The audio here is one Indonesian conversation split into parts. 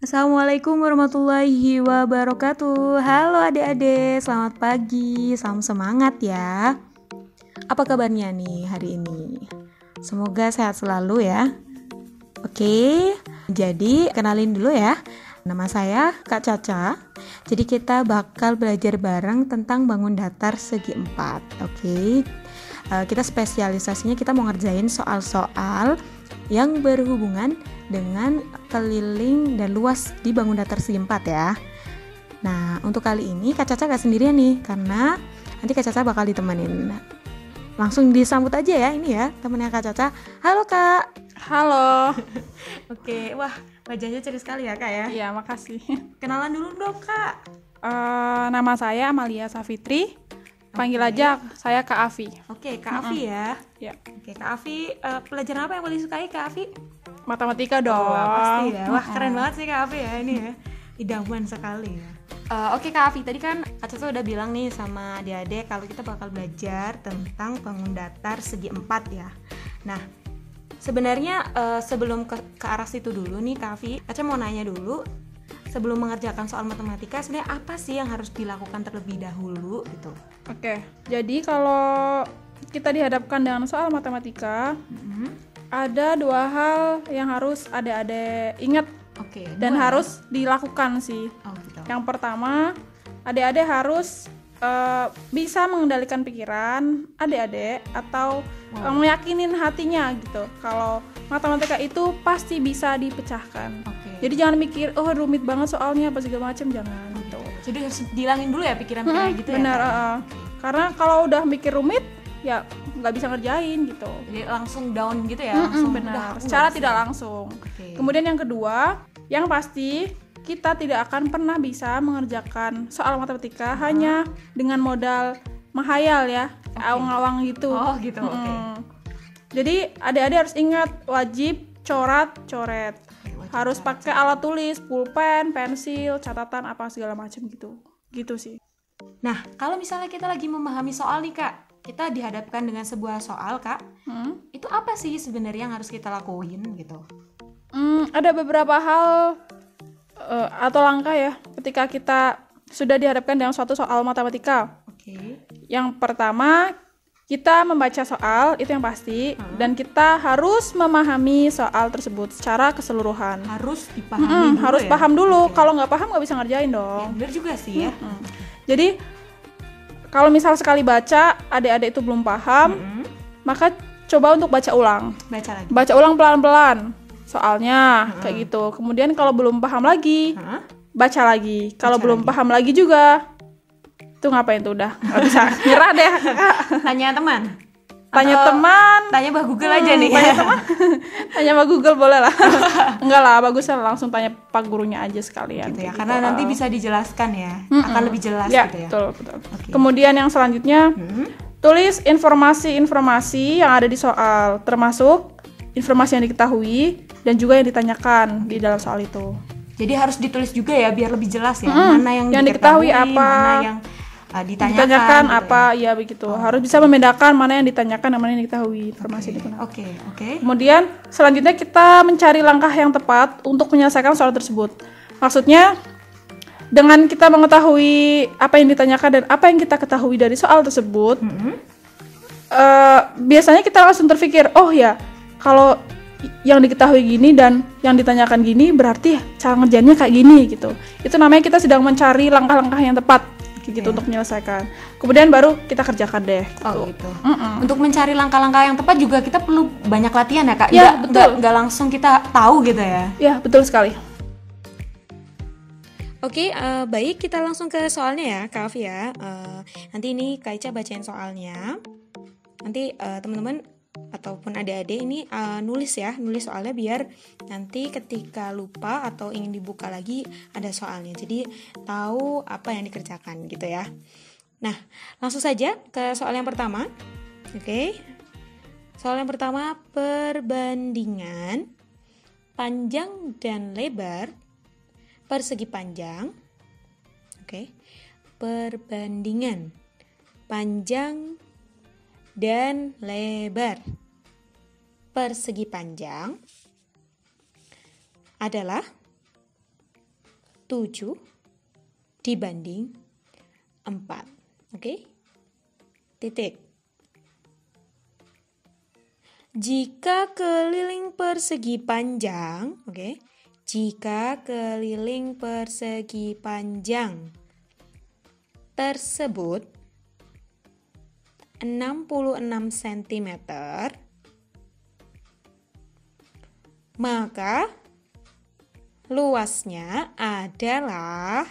Assalamualaikum warahmatullahi wabarakatuh. Halo adik-adik, selamat pagi, salam semangat ya. Apa kabarnya nih hari ini? Semoga sehat selalu ya. Oke, jadi kenalin dulu ya. Nama saya Kak Caca. Jadi kita bakal belajar bareng tentang bangun datar segi 4. Oke. Kita spesialisasinya kita mau ngerjain soal-soal yang berhubungan dengan keliling dan luas di bangun datar segi 4 ya. Nah, untuk kali ini Kak Caca gak sendirian nih, karena nanti Kak Caca bakal ditemenin. Langsung disambut aja ya, ini ya temennya Kak Caca. Halo Kak. Halo. Oke, wah wajahnya ceria sekali ya Kak ya. Iya, makasih. Kenalan dulu dong Kak. Nama saya Amalia Safitri. Panggil aja saya Kak Afi. Oke, Kak Afi ya. Ya. Oke, Kak Afi, pelajaran apa yang paling disukai Kak Afi? Matematika dong. Pasti ya. Wah, keren banget sih Kak Afi ya ini ya. Idaman sekali ya. Oke Kak Afi, tadi kan Kak Caca udah bilang nih sama adik-adik kalau kita bakal belajar tentang bangun datar segi 4 ya. Nah, sebenarnya sebelum ke arah situ dulu nih Kak Afi, Caca mau nanya dulu, sebelum mengerjakan soal matematika sebenarnya apa sih yang harus dilakukan terlebih dahulu gitu? Oke. Jadi kalau kita dihadapkan dengan soal matematika, ada dua hal yang harus adik-adik ingat Oke. dan harus dilakukan sih. Oh, gitu. Yang pertama, adik-adik harus bisa mengendalikan pikiran adik-adik atau meyakinin hatinya gitu kalau matematika itu pasti bisa dipecahkan. Jadi jangan mikir rumit banget soalnya apa segala macam, jangan gitu. Jadi harus dilangin dulu ya pikiran-pikiran gitu ya. Benar. Karena kalau udah mikir rumit ya nggak bisa ngerjain gitu. Jadi langsung down gitu ya. Langsung benar. Secara tidak langsung. Kemudian yang kedua, yang pasti kita tidak akan pernah bisa mengerjakan soal matematika hanya dengan modal menghayal ya, awang-awang gitu. Oh gitu. Jadi adik-adik harus ingat wajib coret. Harus pakai alat tulis, pulpen, pensil, catatan apa segala macam gitu. Gitu sih. Nah, kalau misalnya kita lagi memahami soal nih Kak, kita dihadapkan dengan sebuah soal Kak, itu apa sih sebenarnya yang harus kita lakuin gitu? Ada beberapa hal atau langkah ya ketika kita sudah dihadapkan dengan suatu soal matematika. Yang pertama, kita membaca soal, itu yang pasti, dan kita harus memahami soal tersebut secara keseluruhan. Harus dipahami dulu harus ya? paham dulu. Kalau nggak paham nggak bisa ngerjain dong. Ya, bener juga sih ya. Jadi kalau misal sekali baca adik-adik itu belum paham, maka coba untuk baca ulang. Baca ulang pelan-pelan soalnya kayak gitu. Kemudian kalau belum paham lagi, baca lagi. Kalau belum paham lagi juga, itu ngapain tuh, udah nggak bisa, nyerah deh. Tanya teman. Tanya Mbak Google aja nih. Tanya Mbak Google boleh lah. Enggak lah, bagus lah langsung tanya Pak gurunya aja sekalian. Gitu ya, karena nanti bisa dijelaskan ya, akan lebih jelas ya, gitu ya. Betul. Kemudian yang selanjutnya, tulis informasi-informasi yang ada di soal, termasuk informasi yang diketahui dan juga yang ditanyakan di dalam soal itu. Jadi harus ditulis juga ya biar lebih jelas ya, mana yang diketahui apa, mana yang ditanyakan gitu apa ya begitu. Harus bisa membedakan mana yang ditanyakan dan mana yang diketahui informasi itu. Oke. Kemudian selanjutnya kita mencari langkah yang tepat untuk menyelesaikan soal tersebut. Maksudnya dengan kita mengetahui apa yang ditanyakan dan apa yang kita ketahui dari soal tersebut, biasanya kita langsung terpikir, oh ya, kalau yang diketahui gini dan yang ditanyakan gini, berarti cara ngerjainnya kayak gini gitu. Itu namanya kita sedang mencari langkah-langkah yang tepat gitu untuk menyelesaikan. Kemudian baru kita kerjakan deh gitu. Gitu. Untuk mencari langkah-langkah yang tepat juga kita perlu banyak latihan ya Kak. Ya, betul. Nggak langsung kita tahu gitu ya. Ya, betul sekali. Oke, baik, kita langsung ke soalnya ya Kak Afi ya. Nanti ini Kak Ica bacain soalnya. Nanti teman-teman ataupun adik-adik ini nulis soalnya biar nanti ketika lupa atau ingin dibuka lagi ada soalnya, jadi tahu apa yang dikerjakan gitu ya. Nah, langsung saja ke soal yang pertama. Oke. Soal yang pertama, perbandingan panjang dan lebar persegi panjang. Oke. Perbandingan panjang dan lebar persegi panjang adalah 7 dibanding 4. Oke? Titik. Jika keliling persegi panjang, oke? Jika keliling persegi panjang tersebut 66 cm, maka luasnya adalah,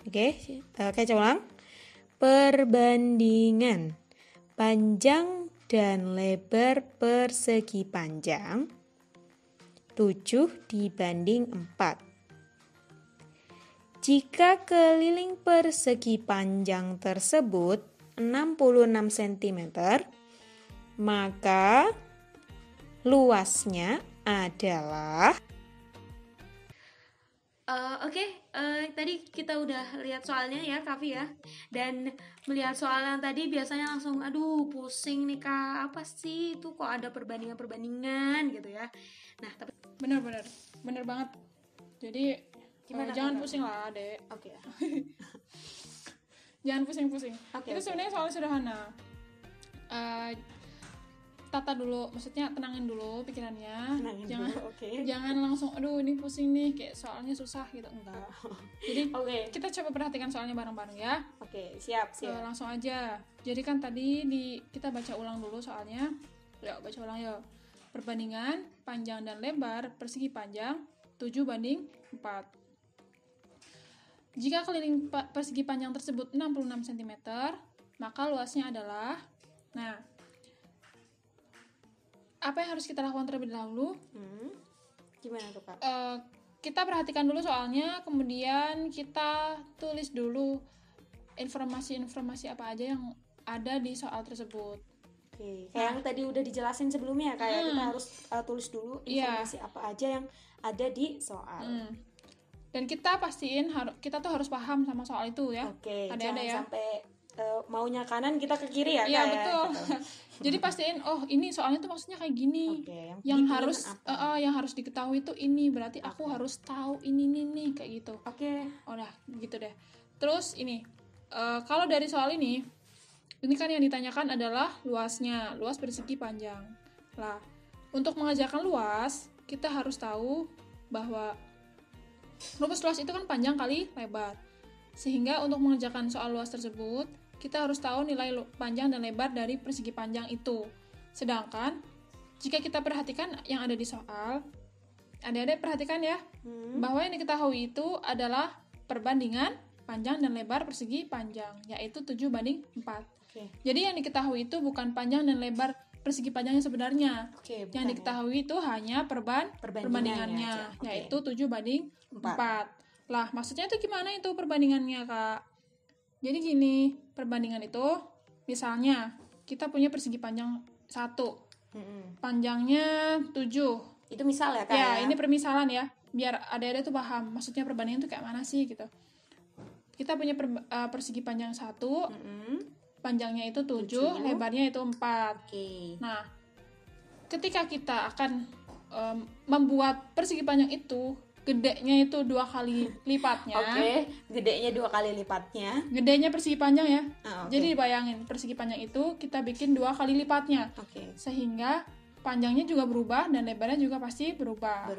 kita ulang, perbandingan panjang dan lebar persegi panjang 7 dibanding 4. Jika keliling persegi panjang tersebut 66 cm, maka luasnya adalah tadi kita udah lihat soalnya ya, Kavi ya. Dan melihat soal yang tadi biasanya langsung aduh pusing nih Kak, apa sih itu kok ada perbandingan gitu ya. Nah, tapi bener banget. Jadi jangan pusing lah, Dek. Oke. Jangan pusing-pusing. Itu sebenarnya soal sederhana. Tata dulu, maksudnya tenangin dulu pikirannya. Jangan langsung aduh ini pusing nih, kayak soalnya susah gitu, enggak. Jadi kita coba perhatikan soalnya bareng-bareng ya. Siap. Langsung aja. Jadi kan tadi kita baca ulang dulu soalnya. Yuk baca ulang yuk. Perbandingan panjang dan lebar persegi panjang 7 banding 4. Jika keliling persegi panjang tersebut 66 cm, maka luasnya adalah, nah, apa yang harus kita lakukan terlebih dahulu? Gimana tuh Kak? Kita perhatikan dulu soalnya, kemudian kita tulis dulu informasi-informasi apa aja yang ada di soal tersebut. Kayak yang tadi udah dijelasin sebelumnya, kayak kita harus tulis dulu informasi apa aja yang ada di soal. Dan kita pastiin kita tuh harus paham sama soal itu ya. Jangan sampai maunya kanan kita ke kiri ya. Iya betul. Jadi pastiin ini soalnya tuh maksudnya kayak gini. Yang harus diketahui itu ini, berarti aku harus tahu ini kayak gitu. Udah gitu deh. Terus ini kalau dari soal ini kan yang ditanyakan adalah luasnya, luas persegi panjang. Lah, untuk mengajarkan luas kita harus tahu bahwa rumus luas itu kan panjang kali lebar. Sehingga untuk mengerjakan soal luas tersebut kita harus tahu nilai panjang dan lebar dari persegi panjang itu. Sedangkan jika kita perhatikan yang ada di soal, adik-adik perhatikan ya, bahwa yang diketahui itu adalah perbandingan panjang dan lebar persegi panjang, yaitu 7 banding 4. Jadi yang diketahui itu bukan panjang dan lebar persegi panjangnya sebenarnya. Yang diketahui itu hanya perbandingannya, yaitu 7 banding 4. Lah, maksudnya itu gimana itu perbandingannya, Kak? Jadi gini, perbandingan itu misalnya kita punya persegi panjang 1. Panjangnya 7. Itu misal ya, Kak? Ya, ini permisalan ya. Biar adik-adik tuh paham maksudnya perbandingan itu kayak mana sih gitu. Kita punya persegi panjang 1. Panjangnya itu 7, lebarnya itu 4. Nah, ketika kita akan membuat persegi panjang itu, gedenya itu 2 kali lipatnya. Gedenya 2 kali lipatnya. Gedenya persegi panjang ya. Jadi bayangin, persegi panjang itu kita bikin 2 kali lipatnya. Sehingga panjangnya juga berubah dan lebarnya juga pasti berubah.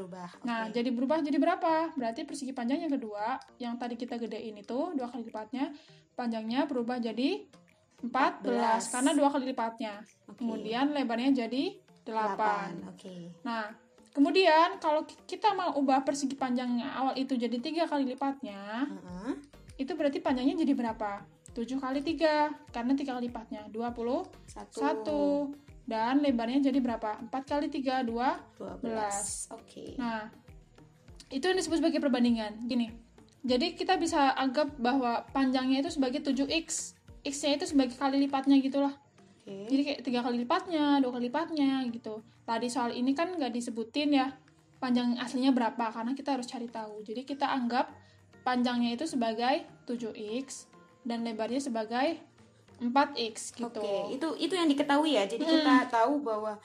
Nah, jadi berubah jadi berapa? Berarti persegi panjang yang kedua, yang tadi kita gedein itu 2 kali lipatnya, panjangnya berubah jadi 14 karena 2 kali lipatnya. Kemudian lebarnya jadi 8. Nah, kemudian kalau kita mau ubah persegi panjangnya awal itu jadi 3 kali lipatnya, itu berarti panjangnya jadi berapa? 7 kali 3, karena 3 kali lipatnya 21. Dan lebarnya jadi berapa? 4 kali 3, 12. Nah, itu yang disebut sebagai perbandingan. Gini, jadi kita bisa anggap bahwa panjangnya itu sebagai 7x. X-nya itu sebagai kali lipatnya gitu lah. Jadi kayak 3 kali lipatnya, 2 kali lipatnya gitu. Tadi soal ini kan nggak disebutin ya panjang aslinya berapa, karena kita harus cari tahu. Jadi kita anggap panjangnya itu sebagai 7x dan lebarnya sebagai 4x gitu. Itu yang diketahui ya. Jadi kita tahu bahwa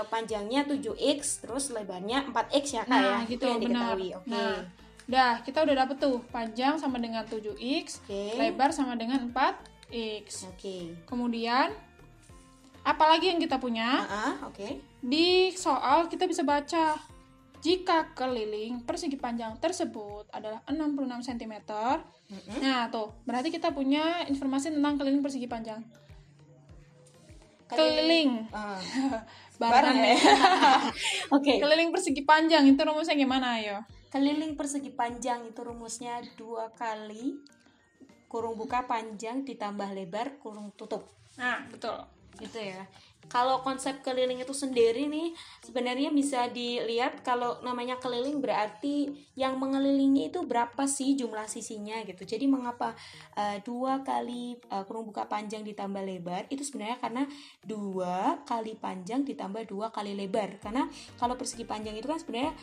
panjangnya 7x terus lebarnya 4x ya Kak ya. Gitu, itu yang diketahui. Nah, Udah, kita udah dapet tuh panjang sama dengan 7x, lebar sama dengan 4x. Kemudian apalagi yang kita punya? Di soal kita bisa baca jika keliling persegi panjang tersebut adalah 66 cm. Nah, tuh, berarti kita punya informasi tentang keliling persegi panjang. Keliling. Barang ya. Keliling persegi panjang itu rumusnya gimana, ayo? Keliling persegi panjang itu rumusnya 2 kali kurung buka panjang ditambah lebar kurung tutup. Nah, betul. Gitu ya. Kalau konsep keliling itu sendiri nih sebenarnya bisa dilihat kalau namanya keliling berarti yang mengelilingi itu berapa sih jumlah sisinya gitu. Jadi mengapa 2 kali kurung buka panjang ditambah lebar itu sebenarnya karena 2 kali panjang ditambah 2 kali lebar. Karena kalau persegi panjang itu kan sebenarnya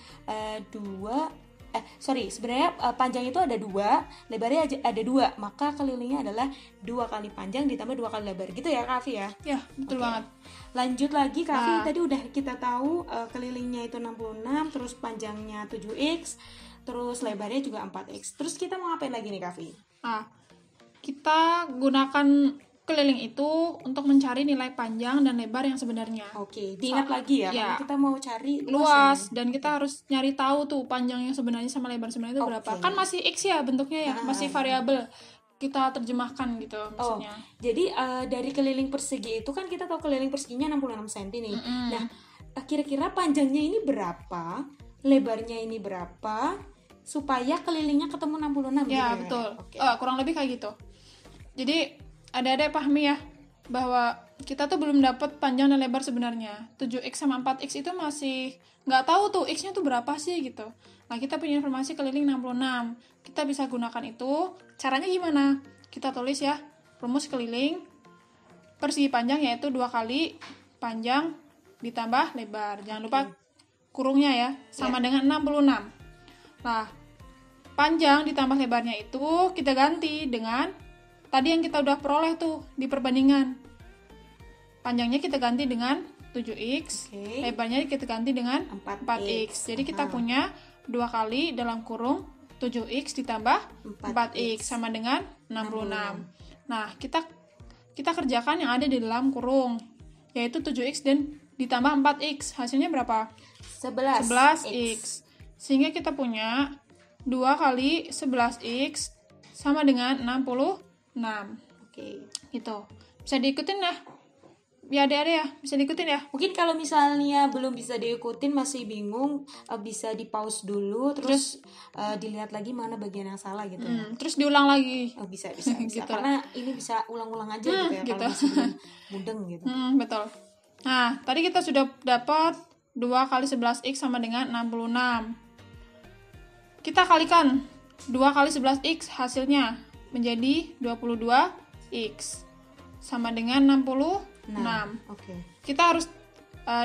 sebenarnya panjang itu ada 2, lebarnya ada 2, maka kelilingnya adalah 2 kali panjang ditambah 2 kali lebar gitu ya Kak Afi ya? Ya, betul banget. Lanjut lagi Kak Afi, tadi udah kita tahu kelilingnya itu 66, terus panjangnya 7x, terus lebarnya juga 4x. Terus kita mau ngapain lagi nih Kak Afi? Kita gunakan keliling itu untuk mencari nilai panjang dan lebar yang sebenarnya. Diingat lagi ya, karena kita mau cari luas dan kita harus nyari tahu tuh panjang yang sebenarnya sama lebar sebenarnya itu berapa. Kan masih x ya bentuknya ya, masih variabel. Kita terjemahkan gitu maksudnya. Jadi dari keliling persegi itu kan kita tahu keliling perseginya 66 cm nih. Nah, kira-kira panjangnya ini berapa, lebarnya ini berapa supaya kelilingnya ketemu 66 ya, gitu betul. Kurang lebih kayak gitu. Jadi adik-adik pahami ya bahwa kita tuh belum dapat panjang dan lebar sebenarnya. 7x sama 4x itu masih nggak tahu tuh x-nya tuh berapa sih gitu. Nah, kita punya informasi keliling 66. Kita bisa gunakan itu. Caranya gimana? Kita tulis ya rumus keliling persegi panjang yaitu 2 kali panjang ditambah lebar. Jangan lupa kurungnya ya sama dengan 66. Nah, panjang ditambah lebarnya itu kita ganti dengan tadi yang kita udah peroleh tuh di perbandingan. Panjangnya kita ganti dengan 7x, lebarnya kita ganti dengan 4x. Jadi kita punya 2 kali dalam kurung 7x ditambah 4x sama dengan 66. Nah, kita kerjakan yang ada di dalam kurung, yaitu 7x dan ditambah 4x. Hasilnya berapa? 11x. Sehingga kita punya 2 kali 11x sama dengan 66. Gitu. Bisa diikutin ya? Ya adik-adik ya, bisa diikutin ya. Mungkin kalau misalnya belum bisa diikutin, masih bingung, bisa di pause dulu, terus dilihat lagi mana bagian yang salah gitu. Terus diulang lagi. Bisa. Gitu. Karena ini bisa ulang-ulang aja gitu ya. Kalau masih mudeng gitu. Betul. Nah, tadi kita sudah dapat 2 kali 11x sama dengan 66. Kita kalikan 2 kali 11x hasilnya menjadi 22x sama dengan 66. Kita harus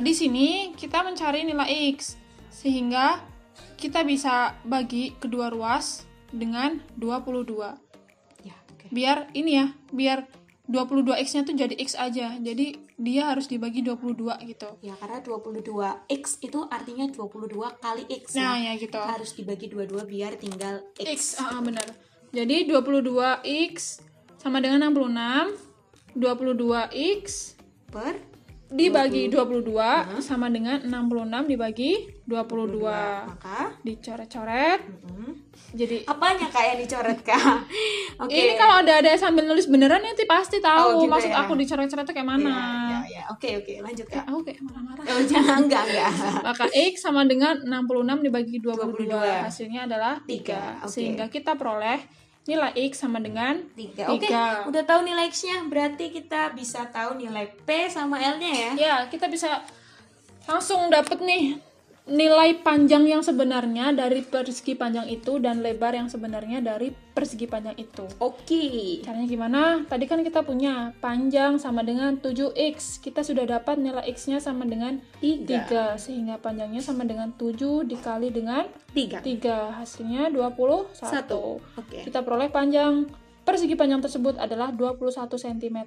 di sini kita mencari nilai x sehingga kita bisa bagi kedua ruas dengan 22. Biar ini ya, biar 22x-nya tuh jadi x aja. Jadi dia harus dibagi 22 gitu. Ya, karena 22x itu artinya 22 kali x. Nah, ya gitu. Harus dibagi 22 biar tinggal x. Benar. Jadi 22x sama dengan 66. 22x per dibagi 22 sama dengan 66 dibagi 22. Maka dicoret-coret. Jadi apanya Kak yang dicoret Kak? Ini kalau ada sambil nulis beneran nanti pasti tahu maksud aku dicoret-coret itu kayak mana. Ya. Oke, lanjut Kak. Aku kayak marah-marah. Jangan enggak. Maka x sama dengan 66 dibagi 22. Hasilnya adalah 3. Sehingga kita peroleh nilai x sama dengan 3. Udah tahu nilai x-nya, berarti kita bisa tahu nilai p sama l-nya ya. Ya, kita bisa langsung dapet nih nilai panjang yang sebenarnya dari persegi panjang itu dan lebar yang sebenarnya dari persegi panjang itu. Caranya gimana? Tadi kan kita punya panjang sama dengan 7x. Kita sudah dapat nilai x-nya sama dengan 3. Sehingga panjangnya sama dengan 7 dikali dengan 3. Hasilnya 21. Kita peroleh panjang persegi panjang tersebut adalah 21 cm.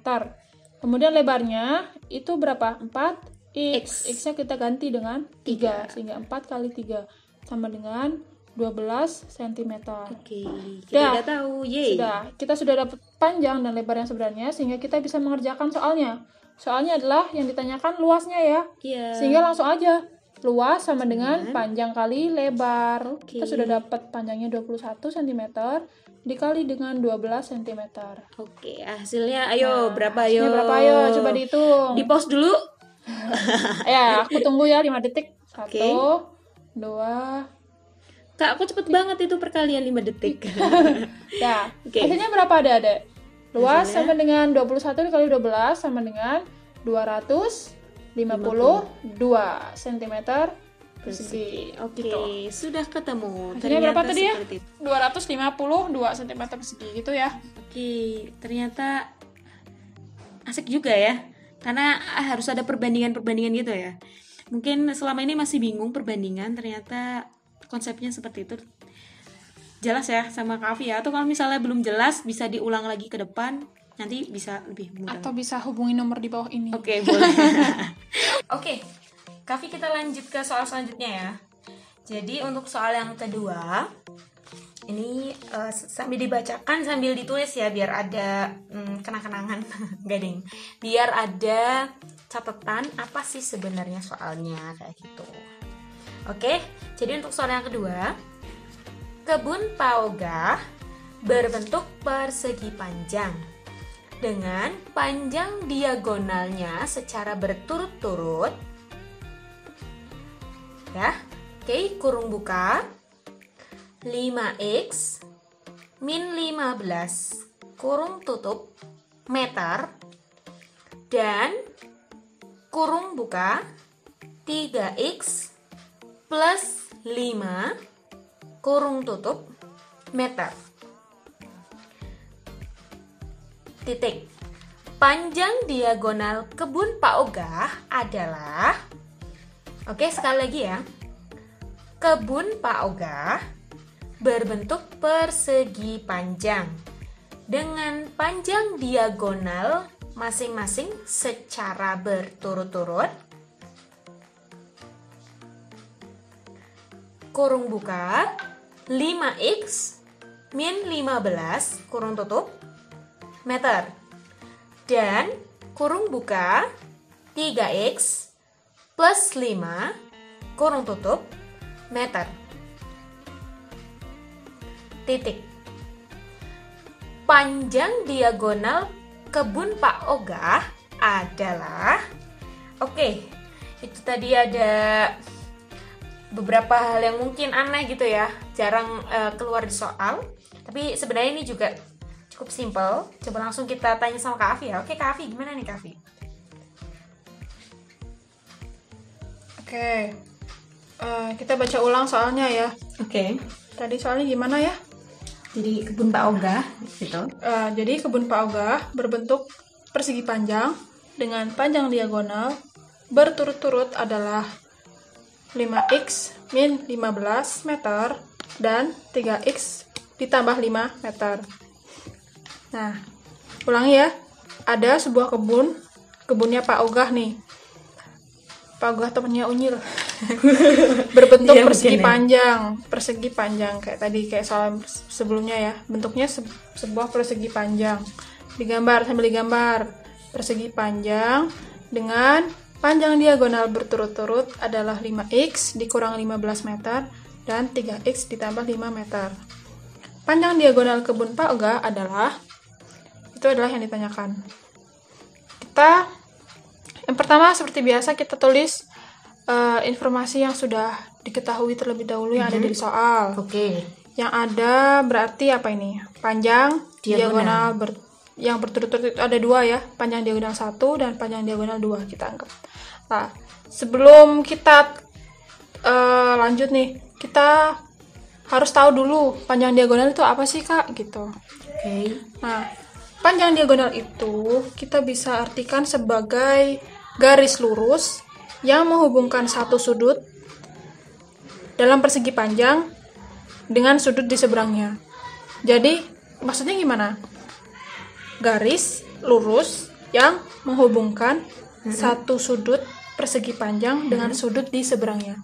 Kemudian lebarnya itu berapa? 4 X-nya kita ganti dengan 3. Sehingga 4 kali 3 sama dengan 12 cm. Oke, kita udah tahu. Yeay. Kita sudah dapat panjang dan lebar yang sebenarnya, sehingga kita bisa mengerjakan soalnya. Soalnya adalah yang ditanyakan luasnya ya. Iya. Sehingga langsung aja. Luas sama dengan panjang kali lebar. Kita sudah dapat panjangnya 21 cm dikali dengan 12 cm. Oke, hasilnya ayo berapa ayo? Hasilnya berapa ayo? Coba dihitung. Di pause dulu. Ya, aku tunggu ya 5 detik. 1, 2. Kak, aku cepet banget itu perkalian 5 detik. Ya, hasilnya berapa Adik-adik? Luas sama dengan 21 dikali 12 sama dengan 252 cm persegi. Oke, sudah ketemu. Hasilnya berapa tadi ya? 252 cm persegi gitu ya. Oke, ternyata asik juga ya. Karena harus ada perbandingan-perbandingan gitu ya. Mungkin selama ini masih bingung perbandingan, ternyata konsepnya seperti itu. Jelas ya sama Kak Afi ya. Atau kalau misalnya belum jelas bisa diulang lagi ke depan, nanti bisa lebih mudah. Atau bisa hubungi nomor di bawah ini. Oke, boleh. Oke, Kak Afi, kita lanjut ke soal selanjutnya ya. Jadi untuk soal yang kedua, ini sambil dibacakan sambil ditulis ya, biar ada kenang-kenangan. Enggak ding. Biar ada catatan apa sih sebenarnya soalnya, kayak gitu. Oke, jadi untuk soal yang kedua, kebun Pak Ogah berbentuk persegi panjang dengan panjang diagonalnya secara berturut-turut. Ya, oke, kurung buka 5x min 15 kurung tutup meter dan kurung buka 3x plus 5 kurung tutup meter. Titik. Panjang diagonal kebun Pak Ogah adalah, oke, sekali lagi ya. Kebun Pak Ogah berbentuk persegi panjang dengan panjang diagonal masing-masing secara berturut-turut. Kurung buka 5x min 15 kurung tutup meter dan kurung buka 3x plus 5 kurung tutup meter. Titik. Panjang diagonal kebun Pak Ogah adalah, oke, itu tadi ada beberapa hal yang mungkin aneh gitu ya, jarang keluar di soal, tapi sebenarnya ini juga cukup simple. Coba langsung kita tanya sama Kak Afi ya. Oke, Kak Afi, gimana nih Kak Afi? Oke, kita baca ulang soalnya ya. Oke. Tadi soalnya gimana ya? Jadi kebun Pak Ogah gitu. Jadi kebun Pak Ogah berbentuk persegi panjang dengan panjang diagonal berturut-turut adalah 5x min 15 meter dan 3x ditambah 5 meter. Nah, ulangi ya. Ada sebuah kebunnya Pak Ogah nih. Pak Ogah temennya Unyil. Berbentuk persegi panjang kayak tadi, kayak soal sebelumnya ya. Bentuknya sebuah persegi panjang. Sambil digambar. Persegi panjang dengan panjang diagonal berturut-turut adalah 5x dikurang 15 meter dan 3x ditambah 5 meter. Panjang diagonal kebun Pak Ogah adalah, itu adalah yang ditanyakan. Yang pertama seperti biasa kita tulis informasi yang sudah diketahui terlebih dahulu yang ada di soal. Oke. Yang ada berarti apa ini? Panjang diagonal yang berturut-turut itu ada 2 ya, panjang diagonal 1 dan panjang diagonal 2 kita anggap. Nah, sebelum kita lanjut nih, kita harus tahu dulu panjang diagonal itu apa sih Kak, gitu. Oke. Nah, panjang diagonal itu kita bisa artikan sebagai garis lurus yang menghubungkan satu sudut dalam persegi panjang dengan sudut di seberangnya. Jadi, maksudnya gimana? Garis lurus yang menghubungkan satu sudut persegi panjang dengan sudut di seberangnya.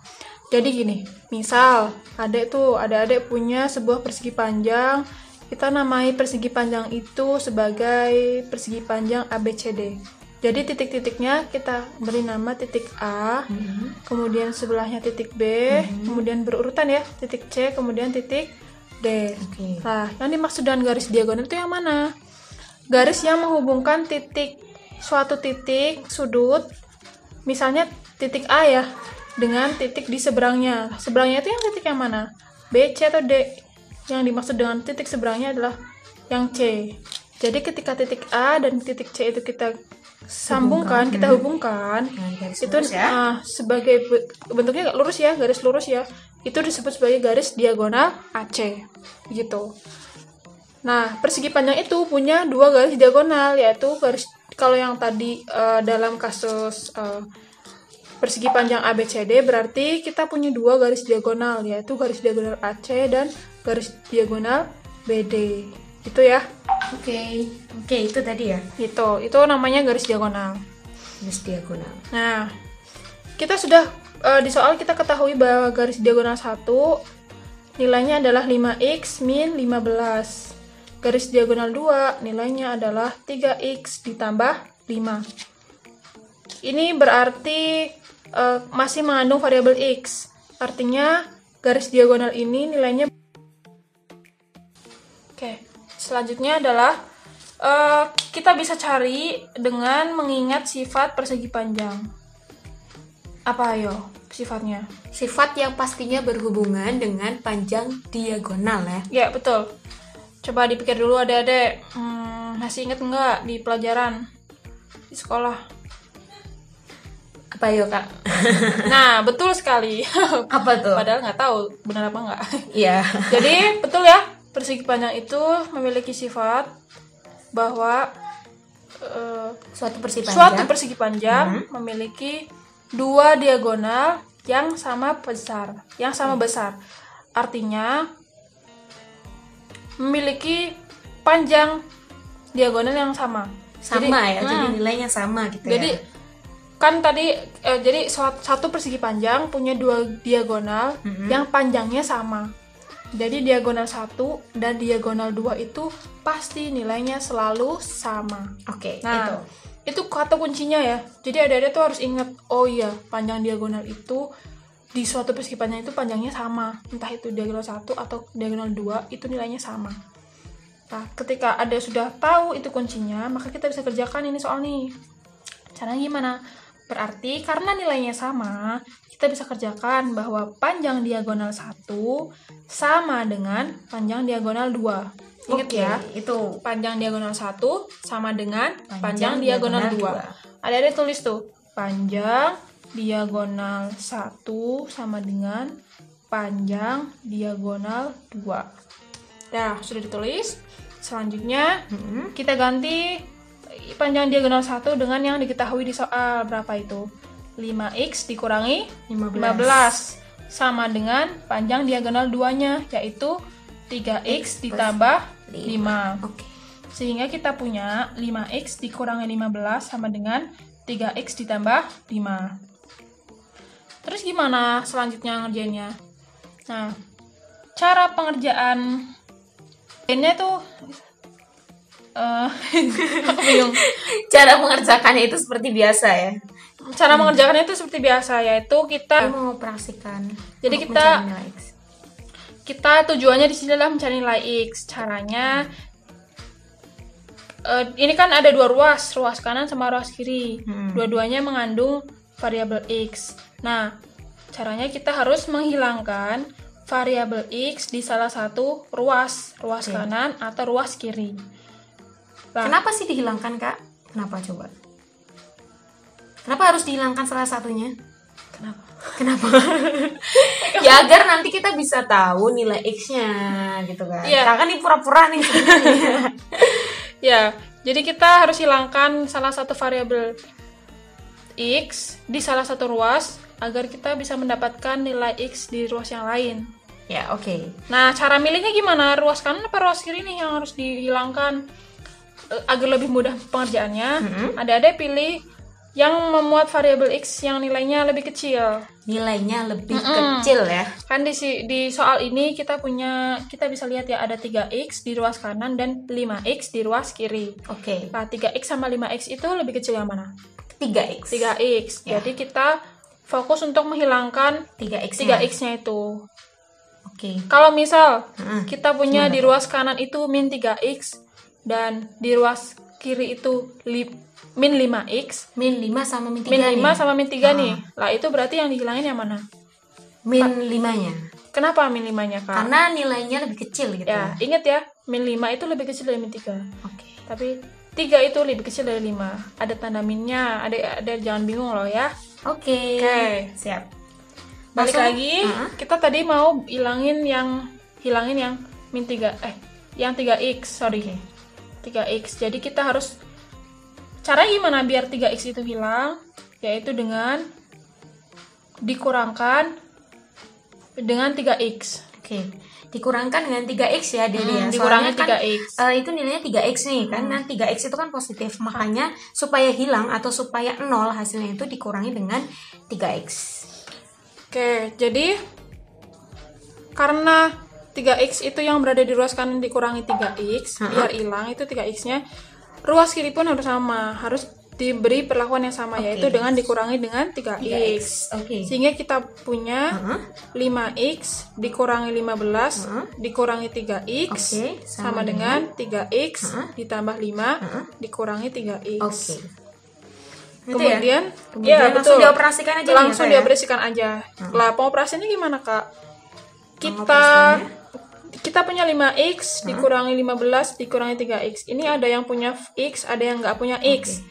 Jadi gini, misal adik-adik punya sebuah persegi panjang, kita namai persegi panjang itu sebagai persegi panjang ABCD. Jadi titik-titiknya kita beri nama titik A, kemudian sebelahnya titik B, kemudian berurutan ya, titik C, kemudian titik D. Nah, yang dimaksud dengan garis diagonal itu yang mana? Garis yang menghubungkan suatu titik sudut, misalnya titik A ya, dengan titik di seberangnya. Seberangnya itu yang titik yang mana? B, C, atau D? Yang dimaksud dengan titik seberangnya adalah yang C. Jadi ketika titik A dan titik C itu kita sambungkan, kita hubungkan, itu ya? Sebagai bentuknya lurus ya, garis lurus ya, itu disebut sebagai garis diagonal AC gitu. Nah, persegi panjang itu punya dua garis diagonal, yaitu garis, kalau yang tadi dalam kasus persegi panjang ABCD berarti kita punya dua garis diagonal, yaitu garis diagonal AC dan garis diagonal BD. Itu ya. Oke, itu tadi ya. Itu namanya garis diagonal. Garis diagonal. Nah, kita sudah di soal kita ketahui bahwa garis diagonal 1 nilainya adalah 5x min 15. Garis diagonal 2 nilainya adalah 3x ditambah 5. Ini berarti masih mengandung variabel x. Artinya garis diagonal ini nilainya. Selanjutnya adalah kita bisa cari dengan mengingat sifat persegi panjang. Apa ayo sifatnya? Sifat yang pastinya berhubungan dengan panjang diagonal ya. Ya, betul. Coba dipikir dulu adik-adik, masih ingat nggak di pelajaran di sekolah? Apa ayo Kak? Nah, betul sekali. Apa tuh? Padahal nggak tahu benar apa nggak. Iya. Jadi betul ya, persegi panjang itu memiliki sifat bahwa suatu persegi panjang memiliki dua diagonal yang sama besar. Artinya memiliki panjang diagonal yang sama. Jadi nilainya sama gitu. Jadi kan tadi jadi satu persegi panjang punya dua diagonal yang panjangnya sama. Jadi diagonal 1 dan diagonal 2 itu pasti nilainya selalu sama. Nah, itu kata kuncinya ya. Jadi adik-adik tuh harus ingat, oh iya, panjang diagonal itu di suatu persegi panjang itu panjangnya sama. Entah itu diagonal 1 atau diagonal 2, itu nilainya sama. Nah, ketika adik sudah tahu itu kuncinya, maka kita bisa kerjakan ini soal nih. Caranya gimana? Berarti karena nilainya sama, kita bisa kerjakan bahwa panjang diagonal 1 sama dengan panjang diagonal 2. Ingat ya, itu panjang diagonal 1 sama dengan panjang diagonal 2. Ada tulis tuh, panjang diagonal 1 sama dengan panjang diagonal 2. Nah, sudah ditulis. Selanjutnya, kita ganti panjang diagonal 1 dengan yang diketahui di soal. Berapa itu? 5x dikurangi 15 sama dengan panjang diagonal 2-nya, yaitu 3x ditambah 5. Sehingga kita punya 5x dikurangi 15 sama dengan 3x ditambah 5. Terus gimana selanjutnya ngerjainnya? Nah, cara pengerjaan ini tuh aku bingung. Cara mengerjakannya itu seperti biasa ya. Cara mengerjakannya itu seperti biasa, yaitu kita mengoperasikan. Jadi kita tujuannya di sini adalah mencari nilai x. Caranya ini kan ada dua ruas kanan sama ruas kiri. Dua-duanya mengandung variabel x. Nah, caranya kita harus menghilangkan variabel x di salah satu ruas kanan atau ruas kiri. Nah, kenapa sih dihilangkan, Kak? Kenapa coba? Kenapa harus dihilangkan salah satunya? Kenapa? Ya agar nanti kita bisa tahu nilai x-nya gitu kan. Iya. Karena kan ini pura-pura nih sebenarnya. Ya, jadi kita harus hilangkan salah satu variabel x di salah satu ruas agar kita bisa mendapatkan nilai x di ruas yang lain. Ya, oke. Nah, cara milihnya gimana? Ruas kanan apa ruas kiri nih yang harus dihilangkan? Agar lebih mudah pengerjaannya, ada pilih yang memuat variabel X yang nilainya lebih kecil. Nilainya lebih kecil ya. Kan di soal ini kita bisa lihat ya, ada 3X di ruas kanan dan 5X di ruas kiri. Oke. Nah, 3X sama 5X itu lebih kecil yang mana? 3X. 3X. Ya. Jadi kita fokus untuk menghilangkan 3X-nya itu. Oke. Kalau misal kita punya di ruas kanan itu min 3X dan di ruas kiri itu min 5X. Min 5 sama min 3 min 5 sama min 3 nih. Lah itu berarti yang dihilangin yang mana? Min 5-nya. Kenapa min 5-nya, Kak? Karena nilainya lebih kecil gitu. Ya, ingat ya, min 5 itu lebih kecil dari min 3. Oke. Tapi 3 itu lebih kecil dari 5. Ada tanda minnya, ada jangan bingung loh ya. Oke. Siap. Balik lagi, kita tadi mau hilangin yang min 3 yang 3X, sorry. 3X. Jadi kita harus cara gimana biar 3X itu hilang? Yaitu dengan dikurangkan dengan 3X. Oke. Dikurangkan dengan 3X ya, Dede ya. Dikurangi Soalnya 3X. Kan, itu nilainya 3X nih kan. Nah, 3X itu kan positif. Makanya supaya hilang atau supaya 0 hasilnya itu dikurangi dengan 3X. Oke, jadi karena 3X itu yang berada di ruas kanan dikurangi 3X, biar hilang itu 3X-nya, ruas kiri pun harus sama, harus diberi perlakuan yang sama, yaitu dengan dikurangi dengan 3X. Sehingga kita punya 5X dikurangi 15 dikurangi 3X sama dengan 3X ditambah 5 dikurangi 3X. Kemudian ya langsung betul. dioperasikan aja. Langsung dioperasikan aja. Lah pengoperasiannya gimana, Kak? Kita punya 5X dikurangi 15 dikurangi 3X. Ini ada yang punya X, ada yang nggak punya X.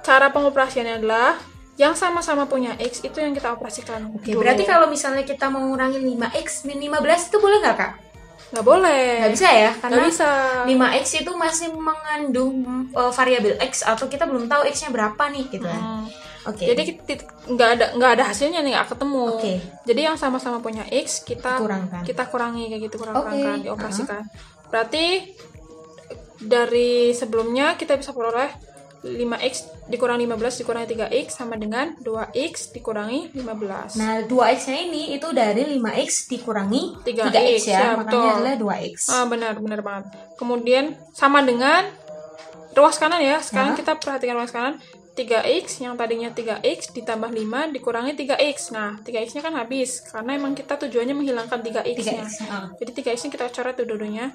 Cara pengoperasiannya adalah yang sama-sama punya X itu yang kita operasikan. Berarti kalau misalnya kita mau ngurangi 5X min 15 itu boleh nggak, Kak? Nggak boleh. Nggak bisa ya? Karena nggak bisa. 5X itu masih mengandung variabel X atau kita belum tahu X-nya berapa nih gitu kan. Jadi nggak ada hasilnya nih, nggak ketemu. Jadi yang sama-sama punya X kita kurangi kayak gitu, kurangkan, dioperasikan. Berarti dari sebelumnya kita bisa peroleh 5X dikurangi 15 dikurangi 3X sama dengan 2X dikurangi 15. Nah, 2X-nya ini itu dari 5X dikurangi 3X ya, makanya adalah 2X. Benar banget. Kemudian sama dengan ruas kanan ya. Sekarang kita perhatikan ruas kanan. 3X yang tadinya 3X ditambah 5 dikurangi 3X. Nah, 3X-nya kan habis karena emang kita tujuannya menghilangkan 3X-nya. Jadi 3X-nya kita coret tuh dua-duanya.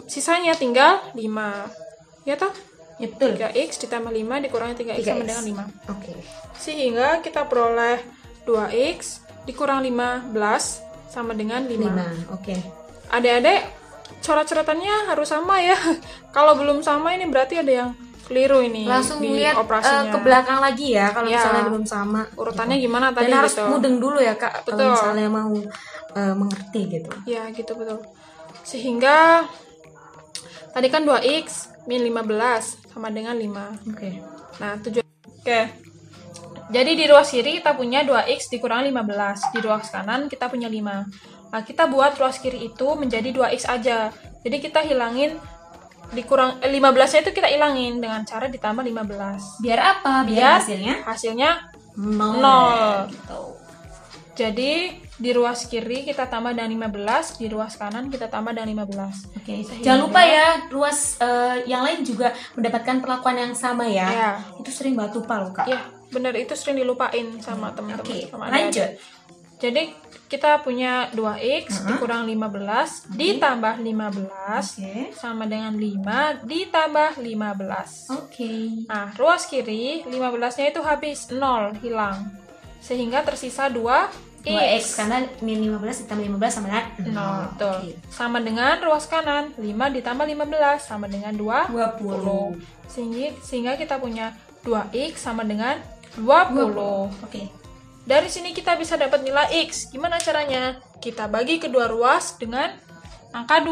Sisanya tinggal 5. Ya toh? Ya, betul. 3X ditambah 5 dikurangi 3X sama dengan 5. Sehingga kita peroleh 2X dikurang 15 sama dengan 5. Adik-adik, coret-coretannya harus sama ya. Kalau belum sama ini berarti ada yang keliru ini. Langsung di lihat operasinya. Ke belakang lagi ya kalau misalnya belum sama. Urutannya gimana tadi? Dan harus mudeng dulu ya, Kak. Betul. Kalau misalnya mau mengerti gitu. Ya gitu, betul. Sehingga tadi kan 2X min 15 sama dengan 5. Nah, jadi di ruas kiri kita punya 2X dikurangi 15. Di ruas kanan kita punya 5. Nah, kita buat ruas kiri itu menjadi 2X aja. Jadi kita hilangin 15-nya itu kita hilangin dengan cara ditambah 15. Biar apa? Biar hasilnya 0. Gitu. Jadi di ruas kiri kita tambah dengan 15, di ruas kanan kita tambah dengan 15. Jangan lupa ya, ruas yang lain juga mendapatkan perlakuan yang sama ya. Itu sering banget lupa loh, Kak. Iya, benar, itu sering dilupain sama teman-teman. Lanjut. Jadi kita punya 2X dikurang 15 ditambah 15 sama dengan 5 ditambah 15. Nah, ruas kiri 15-nya itu habis 0, hilang. Sehingga tersisa 2X karena min 15 ditambah 15 sama dengan 0. Betul. Sama dengan ruas kanan 5 ditambah 15 sama dengan 20. Sehingga kita punya 2X sama dengan 20. Dari sini kita bisa dapat nilai X. Gimana caranya? Kita bagi kedua ruas dengan angka 2.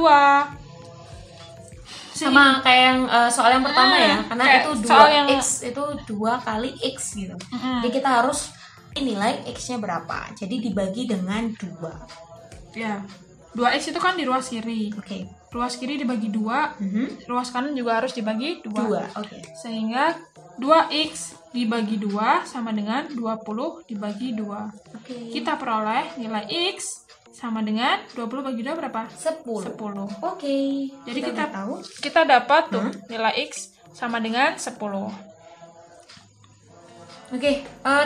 Sama kayak yang soal yang pertama ya. Karena itu 2X itu 2 kali X gitu. Jadi kita harus nilai X-nya berapa. Jadi dibagi dengan 2. Ya. 2X itu kan di ruas kiri. Ruas kiri dibagi 2. Ruas kanan juga harus dibagi 2. Sehingga 2x dibagi 2 sama dengan 20 dibagi 2. Kita peroleh nilai x sama dengan 20 bagi 2 berapa? 10. Jadi kita dapat tuh nilai x sama dengan 10.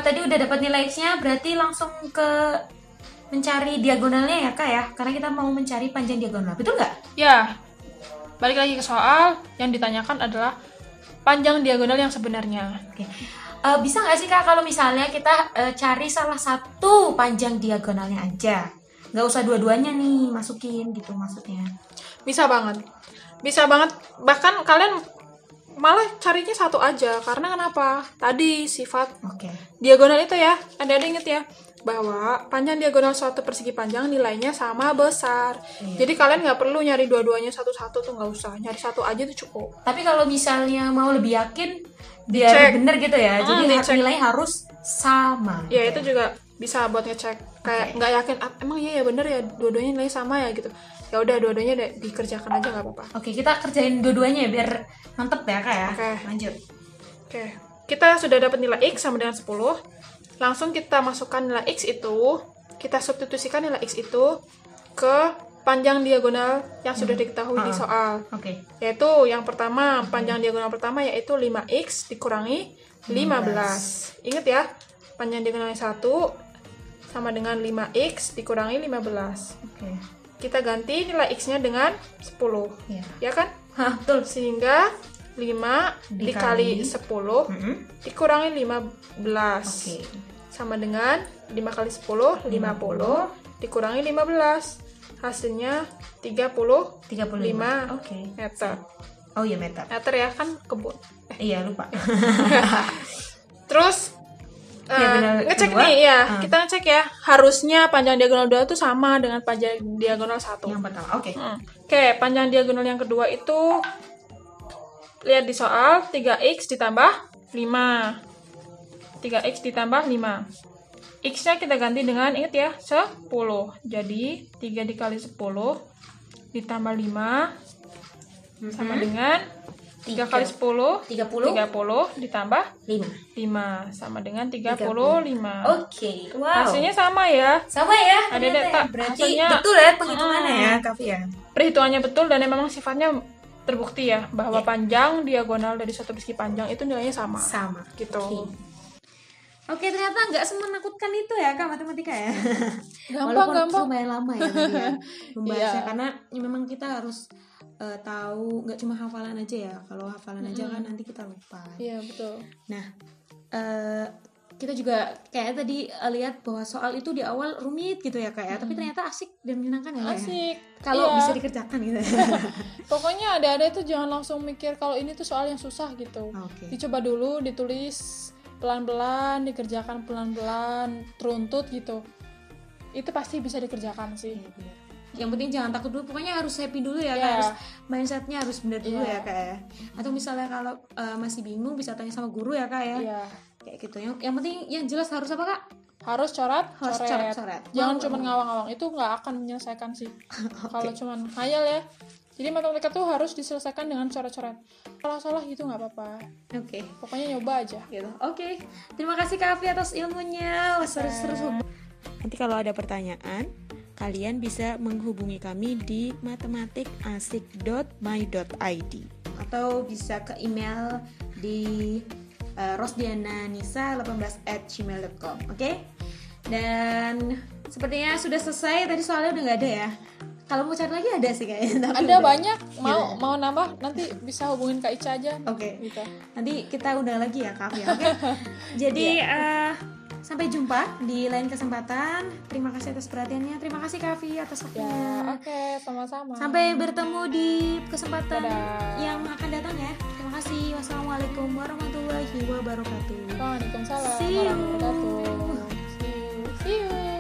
Tadi udah dapat nilai x-nya, berarti langsung ke mencari diagonalnya ya Kak ya? Karena kita mau mencari panjang diagonal, betul nggak? Ya, balik lagi ke soal, yang ditanyakan adalah panjang diagonal yang sebenarnya. Bisa nggak sih Kak kalau misalnya kita cari salah satu panjang diagonalnya aja? Nggak usah dua-duanya nih masukin gitu maksudnya. Bisa banget. Bahkan kalian malah carinya satu aja. Karena kenapa? Tadi sifat diagonal itu ya, ada inget ya, bahwa panjang diagonal suatu persegi panjang nilainya sama besar. Jadi kalian nggak perlu nyari dua-duanya satu-satu tuh, nggak usah. Nyari satu aja tuh cukup. Tapi kalau misalnya mau lebih yakin, biar bener gitu ya, jadi nilai harus sama. Ya itu juga bisa buat ngecek. Kayak nggak yakin, emang iya ya bener ya dua-duanya nilai sama ya gitu. Ya udah dua-duanya dikerjakan aja nggak apa-apa. Kita kerjain dua-duanya ya biar mantep ya Kak ya. Lanjut. Kita sudah dapat nilai x sama dengan 10. Langsung kita masukkan nilai x itu, kita substitusikan nilai x itu ke panjang diagonal yang sudah diketahui di soal. Yaitu yang pertama, panjang diagonal pertama yaitu 5x dikurangi 15. Ingat ya, panjang diagonal yang 1 sama dengan 5x dikurangi 15. Kita ganti nilai x-nya dengan 10. Ya kan? Betul. Sehingga 5 dikali 10 dikurangi 15 sama dengan 5 kali 10 50 dikurangi 15, hasilnya 35 meter. Meter ya kan kebun. Lupa. Terus ngecek nih ya, kita ngecek ya, harusnya panjang diagonal 2 itu sama dengan panjang diagonal 1 yang pertama. Panjang diagonal yang kedua itu lihat di soal, 3x ditambah 5. 3x ditambah 5. X-nya kita ganti dengan, ingat ya, 10. Jadi 3 dikali 10 ditambah 5 sama dengan 3 kali 10 30 ditambah 5 sama dengan 35. Hasilnya sama ya. Ada berarti betul ya penghitungannya ya Kavi ya. Perhitungannya betul dan memang sifatnya terbukti ya bahwa panjang diagonal dari suatu persegi panjang itu nilainya sama gitu. Ternyata nggak semenakutkan itu ya Kak matematika ya. Gampang. Lumayan lama ya nanti ya membahasnya karena memang kita harus tahu, nggak cuma hafalan aja ya. Kalau hafalan aja kan nanti kita lupa. Iya betul. Nah kita juga kayak tadi lihat bahwa soal itu di awal rumit gitu ya Kak ya, tapi ternyata asik dan menyenangkan ya. Kalau bisa dikerjakan gitu. Pokoknya ada-ada itu jangan langsung mikir kalau ini tuh soal yang susah gitu. Dicoba dulu, ditulis pelan-pelan, dikerjakan pelan-pelan, teruntut gitu. Itu pasti bisa dikerjakan sih. Yang penting jangan takut dulu, pokoknya harus happy dulu ya Kak, harus mindsetnya harus benar dulu ya Kak ya. Atau misalnya kalau masih bingung bisa tanya sama guru ya Kak ya. Kayak gitu. Yang penting yang jelas harus apa Kak? Harus coret. Jangan cuma ngawang-ngawang, itu nggak akan menyelesaikan sih. Kalau cuma khayal ya. Jadi matematika tuh harus diselesaikan dengan coret-coret. Kalau salah gitu nggak apa-apa. Pokoknya nyoba aja. Gitu. Terima kasih Kak Afi atas ilmunya. Seru-seru. Nanti kalau ada pertanyaan, kalian bisa menghubungi kami di matematikasik.my.id atau bisa ke email di rosdiananisa18@gmail.com. Dan sepertinya sudah selesai, tadi soalnya udah nggak ada ya. Kalau mau cari lagi ada sih kayaknya. Ada banyak. Mau nambah nanti bisa hubungin Kak Ica aja. Gitu. Nanti kita undang lagi ya Kak ya. Jadi sampai jumpa di lain kesempatan. Terima kasih atas perhatiannya. Terima kasih Kak Afi atas waktunya. Sama-sama. Sampai bertemu di kesempatan yang akan datang ya. Terima kasih. Wassalamualaikum warahmatullahi wabarakatuh. Waalaikumsalam See you. warahmatullahi wabarakatuh. See you.